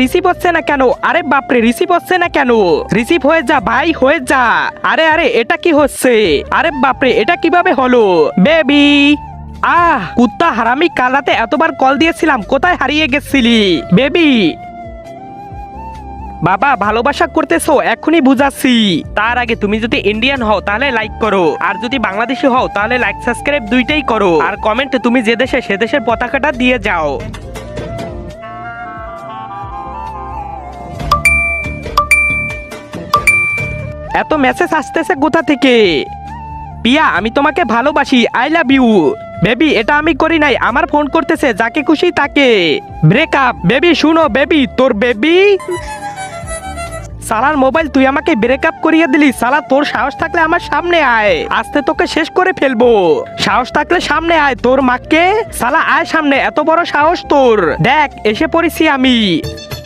Receive হচ্ছে না কেন? আরে বাপরে, রিসিভ হচ্ছে না কেন? রিসিভ হয়ে যা ভাই, হয়ে যা। আরে আরে, এটা কি হচ্ছে? আরে বাপরে, এটা কিভাবে হলো? বেবি, কুত্তা হারামি, কাল রাতে এতবার কল দিয়েছিলাম, কোথায় হারিয়ে গেছিলি বেবি? বাবা, ভালোবাসা করতেছো এখনই বুঝাচ্ছি। তার আগে তুমি যদি ইন্ডিয়ান হও তাহলে লাইক করো, আর যদি বাংলাদেশি হও তাহলে লাইক সাবস্ক্রাইব দুইটাই করো, আর কমেন্টে তুমি যে দেশে সে দেশের পতাকাটা দিয়ে যাও। এত মেসেজ আসতেছে কোথা থেকে? পিয়া, আমি তোমাকে ভালোবাসি, আই লাভ ইউ। বেবি, এটা আমি করি নাই, আমার ফোন করতেছে যাকে খুশি তাকে। ব্রেকআপ। বেবি শুনো, বেবি তোর বেবি। সালার মোবাইল, তুই আমাকে ব্রেকআপ করিয়ে দিলি। সালা, তোর সাহস থাকলে আমার সামনে আয়, আজকে তোকে শেষ করে ফেলবো। সাহস থাকলে সামনে আয়, তোর মাকে। সালা আয় সামনে, এত বড় সাহস তোর? দেখ, এসে পড়েছি আমি।